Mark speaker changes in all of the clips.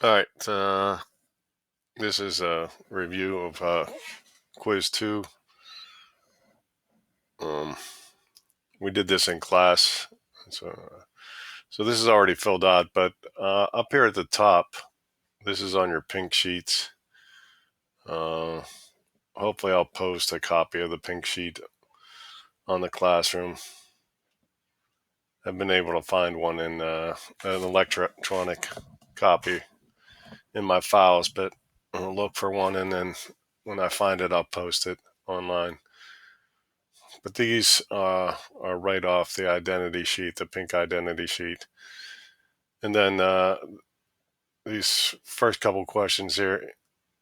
Speaker 1: All right, this is a review of quiz 2. Um, we did this in class, so this is already filled out, but up here at the top, this is on your pink sheets. Uh, Hopefully I'll post a copy of the pink sheet on the classroom. I've been able to find one in an electronic copy in my files, but I'll look for one, and then when I find it, I'll post it online. But these are right off the identity sheet, the pink identity sheet. And then these first couple questions here,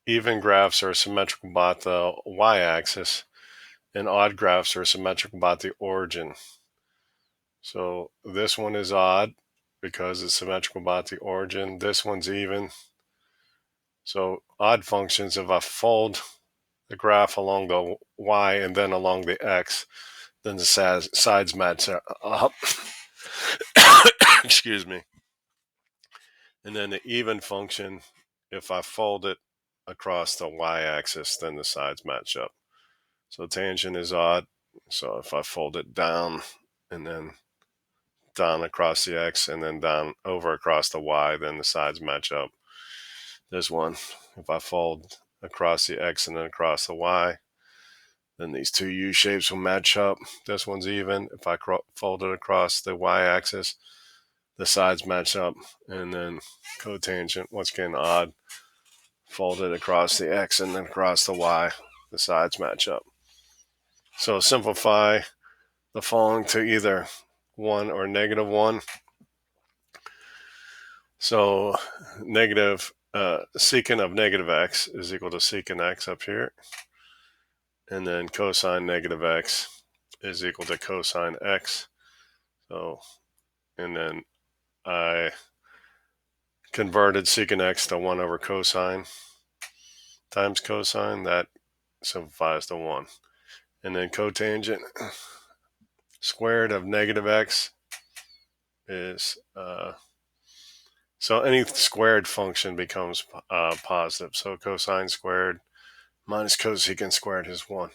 Speaker 1: even graphs are symmetrical about the y-axis, and odd graphs are symmetrical about the origin. So this one is odd because it's symmetrical about the origin. This one's even. So odd functions, if I fold the graph along the y and then along the x, then the sides match up. Excuse me. And then the even function, if I fold it across the y-axis, then the sides match up. So tangent is odd. So if I fold it down and then down across the x and then down over across the y, then the sides match up. This one, if I fold across the x and then across the y, then these two U shapes will match up. This one's even. If I fold it across the y-axis, the sides match up. And then cotangent, once again odd, fold it across the x and then across the y, the sides match up. So simplify the following to either 1 or -1. So secant of negative x is equal to secant x up here. And then cosine negative x is equal to cosine x. So, and then I converted secant x to 1 over cosine times cosine. That simplifies to 1. And then cotangent squared of negative x is, so any squared function becomes positive. So cosine squared minus cosecant squared is 1.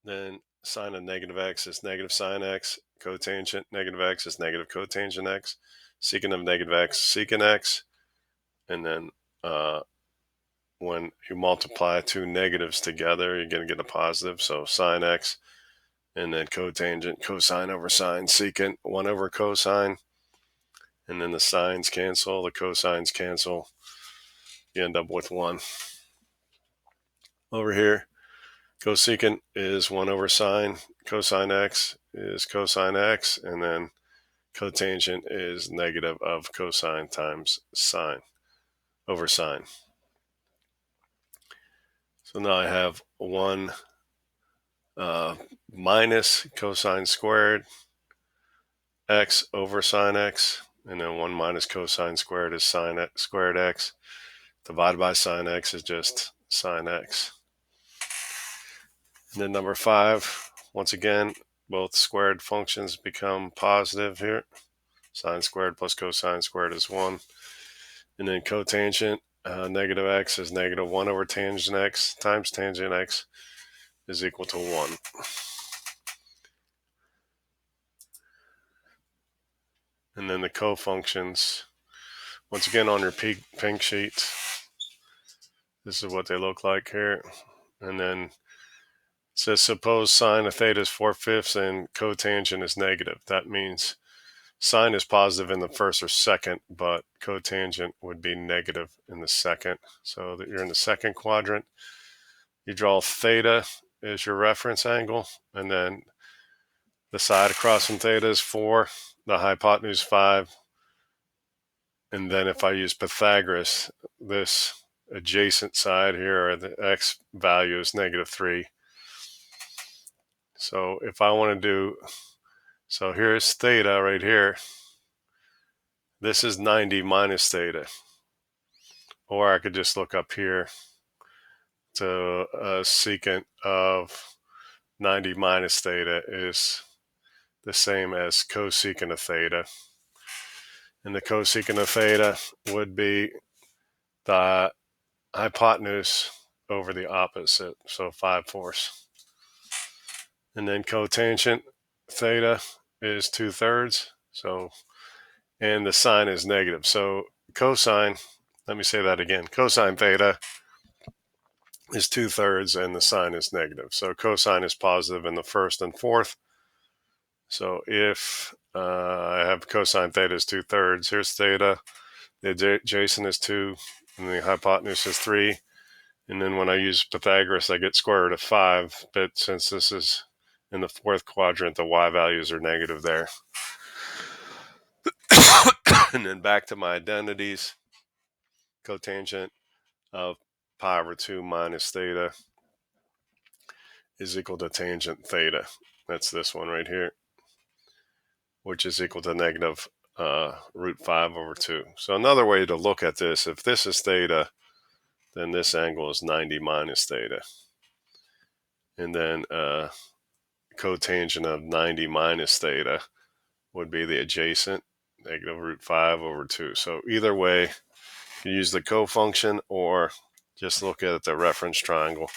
Speaker 1: Then sine of negative x is negative sine x. Cotangent negative x is negative cotangent x. Secant of negative x, secant x. And then when you multiply two negatives together, you're going to get a positive. So sine x, and then cotangent, cosine over sine, secant, 1 over cosine. And then the sines cancel, the cosines cancel. You end up with 1. Over here, cosecant is 1 over sine. Cosine x is cosine x. And then cotangent is negative of cosine times sine over sine. So now I have 1 minus cosine squared x over sine x, and then 1 minus cosine squared is sine x squared x. Divided by sine x is just sine x. And then number 5, once again, both squared functions become positive here. Sine squared plus cosine squared is 1. And then cotangent, negative x is negative 1 over tangent x times tangent x is equal to 1. And then the cofunctions, once again on your pink sheet, this is what they look like here. And then it says suppose sine of theta is 4/5 and cotangent is negative. That means sine is positive in the first or second, but cotangent would be negative in the second. So that you're in the second quadrant. You draw theta as your reference angle, and then the side across from theta is 4, the hypotenuse 5. And then if I use Pythagoras, this adjacent side here, or the x value is -3. So if I want to do, so here's theta right here. This is 90 minus theta. Or I could just look up here to a secant of 90 minus theta is the same as cosecant of theta. And the cosecant of theta would be the hypotenuse over the opposite, so 5/4. And then cotangent theta is 2/3. So, and the sine is negative. So cosine, let me say that again. Cosine theta is 2/3 and the sine is negative. So cosine is positive in the first and fourth. So if I have cosine theta is 2/3, here's theta, the adjacent is 2, and the hypotenuse is 3. And then when I use Pythagoras, I get square root of 5. But since this is in the fourth quadrant, the y values are negative there. And then back to my identities. Cotangent of pi over 2 minus theta is equal to tangent theta. That's this one right here, which is equal to negative root 5 over 2. So another way to look at this, if this is theta, then this angle is 90 minus theta. And then cotangent of 90 minus theta would be the adjacent, negative root 5 over 2. So either way, you use the cofunction or just look at the reference triangle.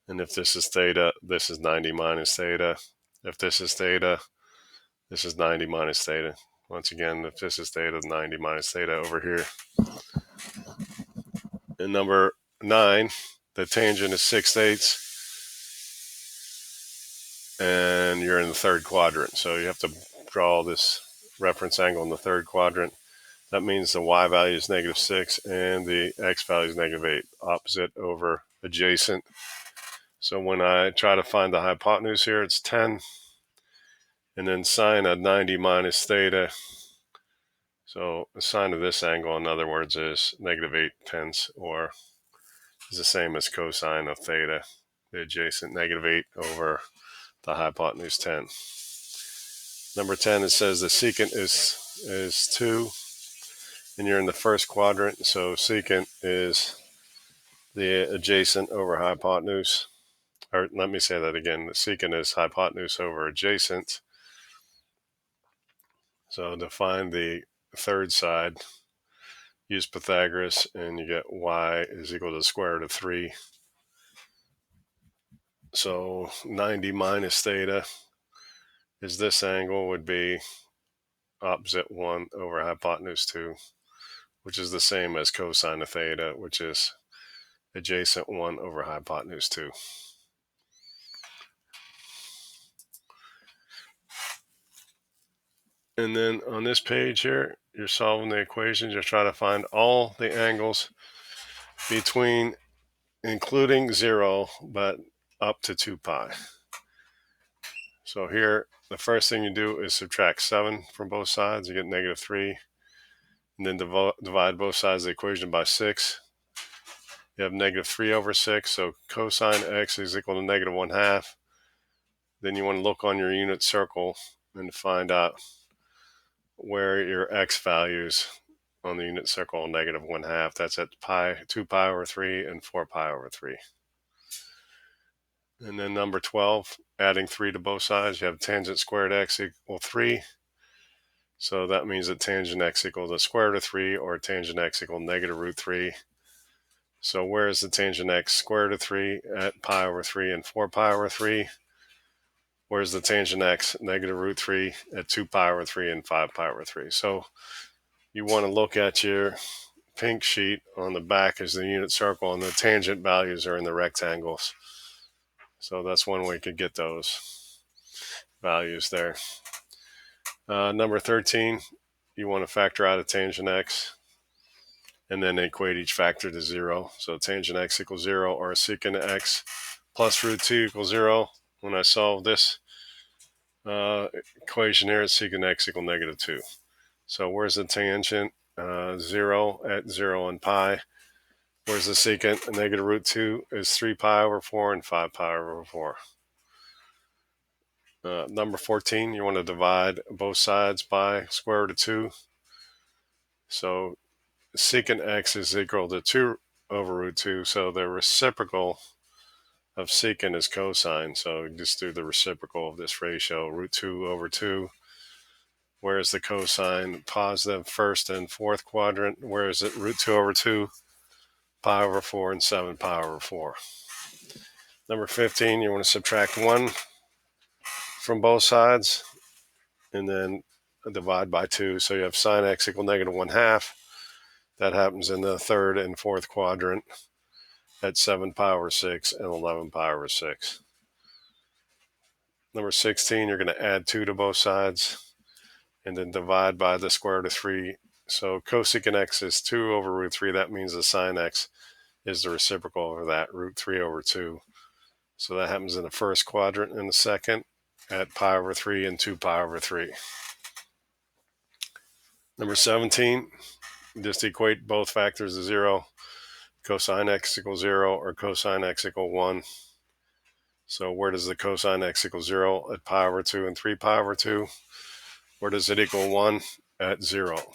Speaker 1: And if this is theta, this is 90 minus theta. If this is theta, this is 90 minus theta. Once again, if this is theta, 90 minus theta over here. And number 9, the tangent is 6/8. And you're in the third quadrant. So you have to draw this reference angle in the third quadrant. That means the y value is -6 and the x value is -8. Opposite over adjacent. So when I try to find the hypotenuse here, it's 10. And then sine of 90 minus theta. So the sine of this angle, in other words, is -8/10, or is the same as cosine of theta, the adjacent -8 over the hypotenuse 10. Number 10, it says the secant is 2, and you're in the first quadrant, so secant is the adjacent over hypotenuse. Or let me say that again. The secant is hypotenuse over adjacent. So to find the third side, use Pythagoras, and you get y is equal to the square root of 3. So 90 minus theta is this angle, would be opposite 1 over hypotenuse 2, which is the same as cosine of theta, which is adjacent 1 over hypotenuse 2. And then on this page here, you're solving the equations. You're trying to find all the angles between, including 0, but up to 2 pi. So here, the first thing you do is subtract 7 from both sides. You get -3. And then divide both sides of the equation by 6. You have -3 over 6. So cosine x is equal to -1/2. Then you want to look on your unit circle and find out where your x values on the unit circle are -1/2. That's at 2 pi over 3 and 4 pi over 3. And then number 12, adding 3 to both sides, you have tangent squared x equal 3. So that means that tangent x equals the square root of 3, or tangent x equal -√3. So where is the tangent x square root of 3? At pi over 3 and 4 pi over 3. Where's the tangent x -√3? At 2 pi over 3 and 5 pi over 3. So you want to look at your pink sheet. On the back is the unit circle, and the tangent values are in the rectangles. So that's one way you could get those values there. Number 13, you want to factor out a tangent x and then equate each factor to 0. So tangent x equals 0, or secant x plus √2 equals 0. When I solve this equation here, it's secant x equal -2. So where's the tangent? 0 at 0 and pi. Where's the secant? -√2 is 3 pi over 4 and 5 pi over 4. Number 14, you want to divide both sides by square root of 2. So secant x is equal to 2 over √2. So the reciprocal of secant is cosine, so just do the reciprocal of this ratio, root 2 over 2. Where is the cosine? Positive first and fourth quadrant. Where is it? Root 2 over 2, pi over 4, and 7 pi over 4. Number 15, you want to subtract 1 from both sides, and then divide by 2. So you have sine x equal negative 1/2. That happens in the third and fourth quadrant at 7 pi over 6 and 11 pi over 6. Number 16, you're going to add 2 to both sides and then divide by the square root of 3. So cosecant x is 2 over root 3. That means the sine x is the reciprocal of that, root 3 over 2. So that happens in the first quadrant and the second at pi over 3 and 2 pi over 3. Number 17, just equate both factors to 0. Cosine x equals 0 or cosine x equal 1. So where does the cosine x equal 0? At pi over 2 and 3 pi over 2. Where does it equal 1? At 0.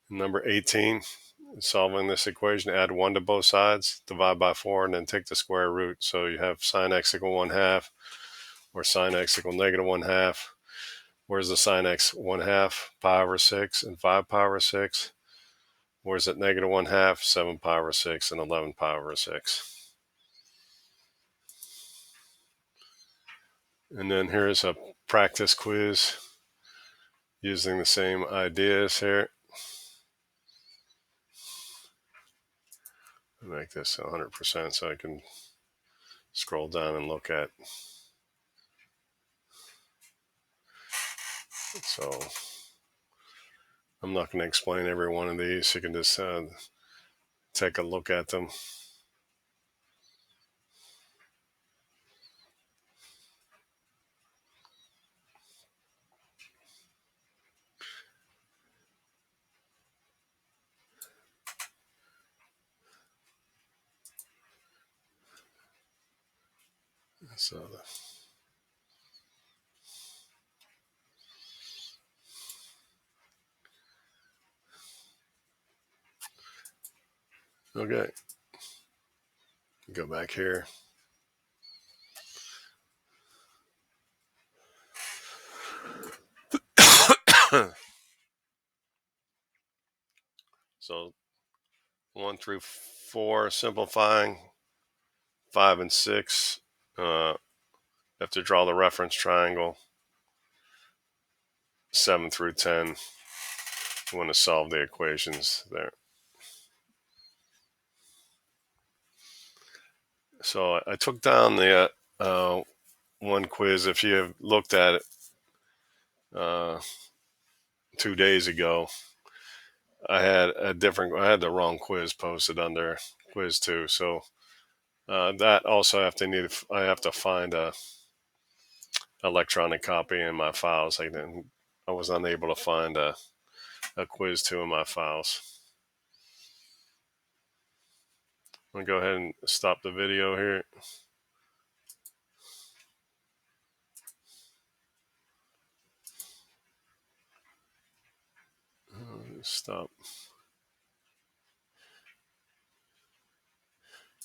Speaker 1: Number 18, solving this equation, add 1 to both sides, divide by 4, and then take the square root. So you have sine x equal 1/2 or sine x equal negative 1/2. Where's the sine x? 1/2, pi over 6 and 5 pi over 6. Where's it? Negative 1/2, 7 pi over 6 and 11 pi over 6. And then here's a practice quiz using the same ideas here. I'll make this 100% so I can scroll down and look at. So I'm not going to explain every one of these. You can just take a look at them. So okay, go back here. So 1 through 4, simplifying. 5 and 6, you have to draw the reference triangle. 7 through 10, you want to solve the equations there. So I took down the one quiz. If you have looked at it 2 days ago, I had the wrong quiz posted under quiz 2. So that also I have to find a electronic copy in my files. I was unable to find a quiz 2 in my files. I'm going to go ahead and stop the video here. Stop.